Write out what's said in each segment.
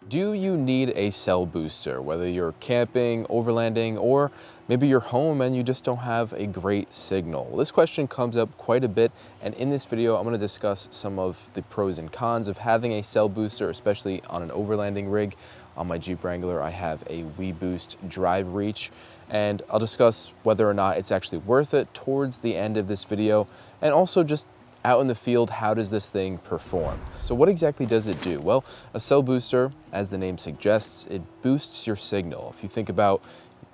Do you need a cell booster, whether you're camping, overlanding, or maybe you're home and you just don't have a great signal? Well, this question comes up quite a bit, and in this video, I'm going to discuss some of the pros and cons of having a cell booster, especially on an overlanding rig. On my Jeep Wrangler, I have a WeBoost Drive Reach, and I'll discuss whether or not it's actually worth it towards the end of this video, and also just out in the field, how does this thing perform? So what exactly does it do? Well, a cell booster, as the name suggests, it boosts your signal. If you think about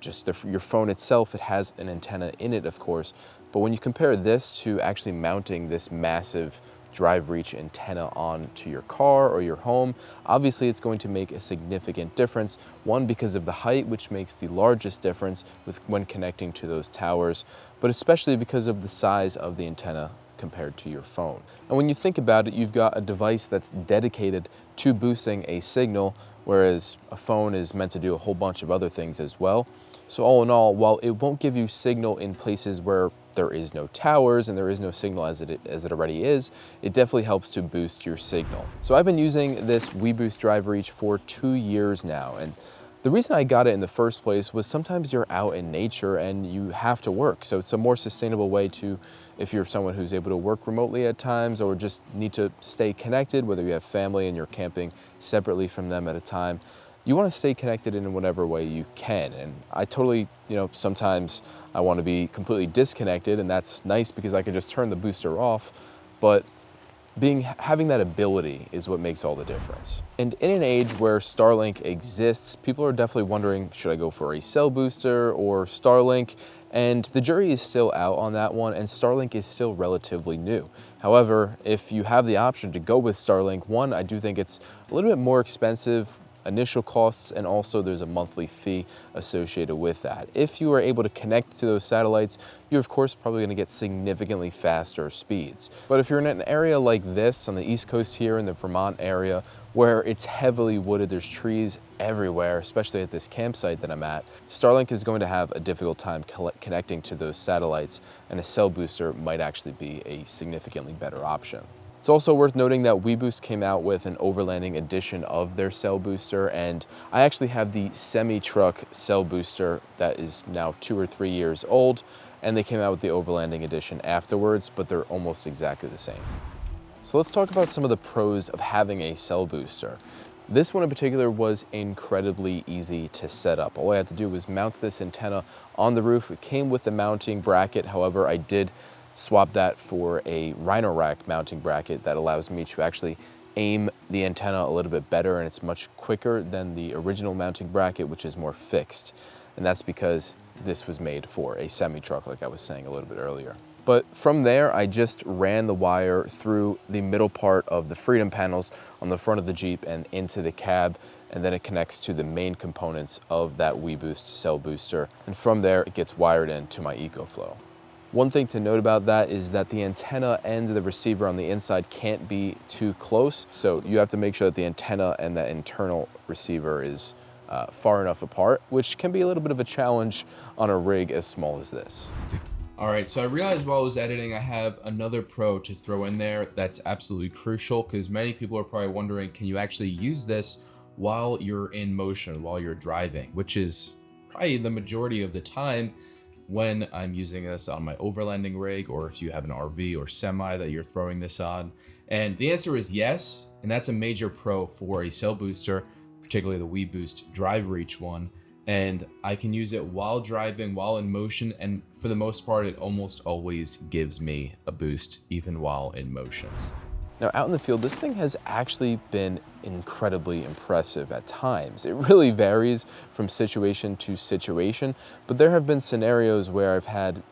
just your phone itself, it has an antenna in it, of course, but when you compare this to actually mounting this massive Drive Reach antenna onto your car or your home, obviously it's going to make a significant difference. One, because of the height, which makes the largest difference when connecting to those towers, but especially because of the size of the antenna compared to your phone. And when you think about it, you've got a device that's dedicated to boosting a signal, whereas a phone is meant to do a whole bunch of other things as well. So all in all, while it won't give you signal in places where there is no towers and there is no signal as it already is, it definitely helps to boost your signal. So I've been using this WeBoost Drive Reach for 2 years now, and the reason I got it in the first place was sometimes you're out in nature and you have to work. So it's a more sustainable way to, if you're someone who's able to work remotely at times or just need to stay connected, whether you have family and you're camping separately from them at a time, you want to stay connected in whatever way you can. And I totally, sometimes I want to be completely disconnected, and that's nice because I can just turn the booster off, but having that ability is what makes all the difference. And in an age where Starlink exists, people are definitely wondering, should I go for a cell booster or Starlink? And the jury is still out on that one, and Starlink is still relatively new. However, if you have the option to go with Starlink, one, I do think it's a little bit more expensive initial costs, and also there's a monthly fee associated with that. If you are able to connect to those satellites, you're of course probably going to get significantly faster speeds. But if you're in an area like this on the East Coast here in the Vermont area, where it's heavily wooded, there's trees everywhere, especially at this campsite that I'm at, Starlink is going to have a difficult time connecting to those satellites, and a cell booster might actually be a significantly better option. It's also worth noting that WeBoost came out with an overlanding edition of their cell booster, and I actually have the semi-truck cell booster that is now 2 or 3 years old, and they came out with the overlanding edition afterwards, but they're almost exactly the same. So let's talk about some of the pros of having a cell booster. This one in particular was incredibly easy to set up. All I had to do was mount this antenna on the roof. It came with a mounting bracket, however, I did swap that for a Rhino Rack mounting bracket that allows me to actually aim the antenna a little bit better, and it's much quicker than the original mounting bracket, which is more fixed. And that's because this was made for a semi-truck, like I was saying a little bit earlier. But from there, I just ran the wire through the middle part of the Freedom panels on the front of the Jeep and into the cab, and then it connects to the main components of that WeBoost cell booster. And from there, it gets wired into my EcoFlow. One thing to note about that is that the antenna and the receiver on the inside can't be too close. So you have to make sure that the antenna and that internal receiver is far enough apart, which can be a little bit of a challenge on a rig as small as this. All right, so I realized while I was editing, I have another pro to throw in there that's absolutely crucial, because many people are probably wondering, can you actually use this while you're in motion, while you're driving, which is probably the majority of the time when I'm using this on my overlanding rig, or if you have an RV or semi that you're throwing this on. And the answer is yes, and that's a major pro for a cell booster, particularly the WeBoost Drive Reach one. And I can use it while driving, while in motion, and for the most part, it almost always gives me a boost, even while in motion. Now, out in the field, this thing has actually been incredibly impressive at times. It really varies from situation to situation, but there have been scenarios where I've had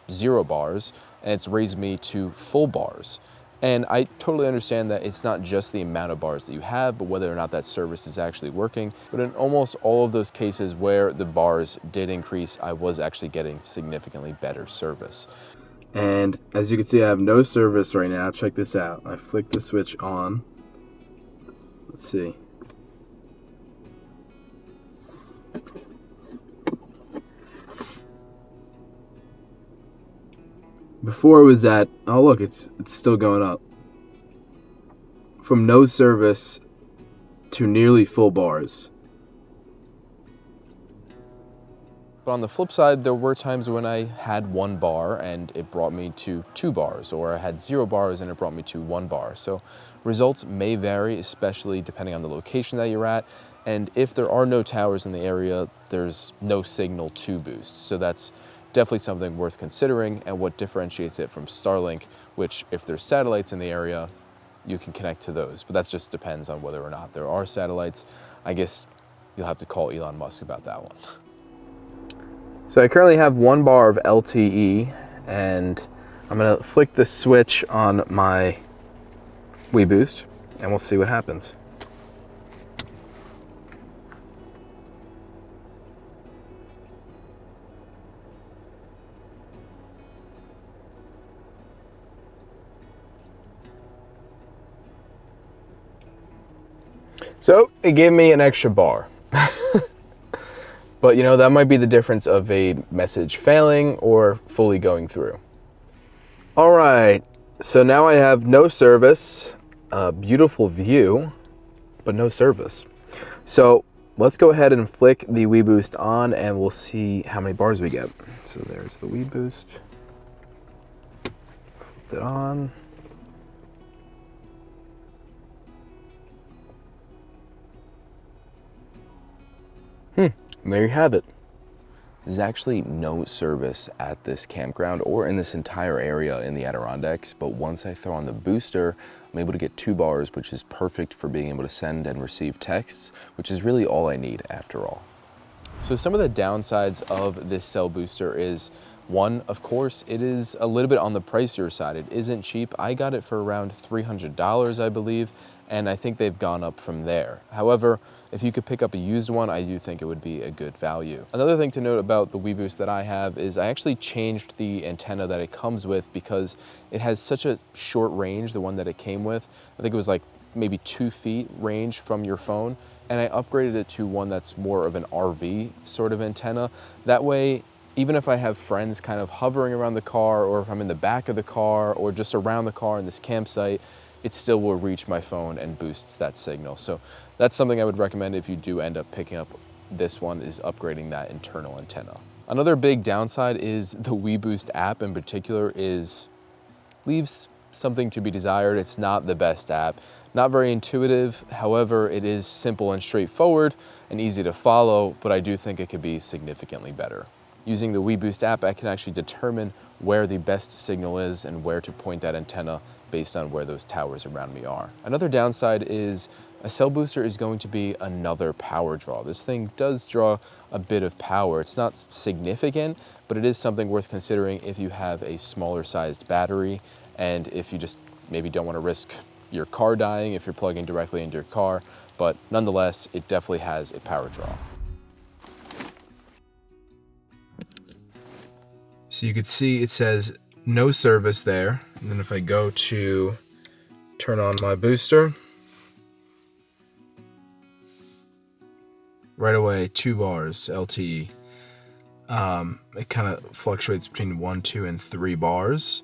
0 bars and it's raised me to full bars. And I totally understand that it's not just the amount of bars that you have, but whether or not that service is actually working. But in almost all of those cases where the bars did increase, I was actually getting significantly better service. And as you can see, I have no service right now. Check this out. I flick the switch on. Let's see. Before it was at, oh look, it's still going up. From no service to nearly full bars. But on the flip side, there were times when I had 1 bar and it brought me to 2 bars, or I had 0 bars and it brought me to 1 bar. So results may vary, especially depending on the location that you're at. And if there are no towers in the area, there's no signal to boost. So that's definitely something worth considering, and what differentiates it from Starlink, which if there's satellites in the area, you can connect to those. But that just depends on whether or not there are satellites. I guess you'll have to call Elon Musk about that one. So I currently have 1 bar of LTE, and I'm gonna flick the switch on my WeBoost, and we'll see what happens. So it gave me an extra bar. But you know, that might be the difference of a message failing or fully going through. All right, so now I have no service, a beautiful view, but no service. So let's go ahead and flick the WeBoost on and we'll see how many bars we get. So there's the WeBoost. Flipped it on. There you have it. There's actually no service at this campground or in this entire area in the Adirondacks, but once I throw on the booster, I'm able to get 2 bars, which is perfect for being able to send and receive texts, which is really all I need after all. So some of the downsides of this cell booster is, one, of course, it is a little bit on the pricier side. It isn't cheap. I got it for around $300, I believe, and I think they've gone up from there. However, if you could pick up a used one, I do think it would be a good value. Another thing to note about the WeBoost that I have is I actually changed the antenna that it comes with because it has such a short range, the one that it came with. I think it was like maybe 2 feet range from your phone, and I upgraded it to one that's more of an RV sort of antenna. That way, even if I have friends kind of hovering around the car, or if I'm in the back of the car, or just around the car in this campsite, it still will reach my phone and boosts that signal. So that's something I would recommend if you do end up picking up this one, is upgrading that internal antenna. Another big downside is the WeBoost app in particular leaves something to be desired. It's not the best app, not very intuitive. However, it is simple and straightforward and easy to follow, but I do think it could be significantly better. Using the WeBoost app, I can actually determine where the best signal is and where to point that antenna based on where those towers around me are. Another downside is a cell booster is going to be another power draw. This thing does draw a bit of power. It's not significant, but it is something worth considering if you have a smaller sized battery, and if you just maybe don't want to risk your car dying if you're plugging directly into your car. But nonetheless, it definitely has a power draw. So you can see it says no service there. And then if I go to turn on my booster, right away, 2 bars LTE. It kind of fluctuates between 1, 2, and 3 bars.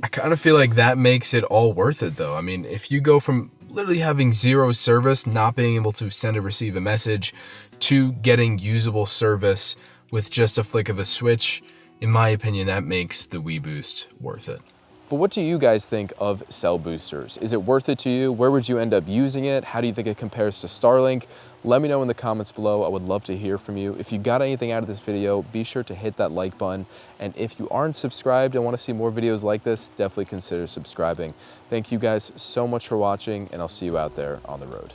I kind of feel like that makes it all worth it though. I mean, if you go from literally having 0 service, not being able to send or receive a message, to getting usable service with just a flick of a switch, in my opinion, that makes the WeBoost worth it. But what do you guys think of cell boosters? Is it worth it to you? Where would you end up using it? How do you think it compares to Starlink? Let me know in the comments below. I would love to hear from you. If you got anything out of this video, be sure to hit that like button. And if you aren't subscribed and want to see more videos like this, definitely consider subscribing. Thank you guys so much for watching, and I'll see you out there on the road.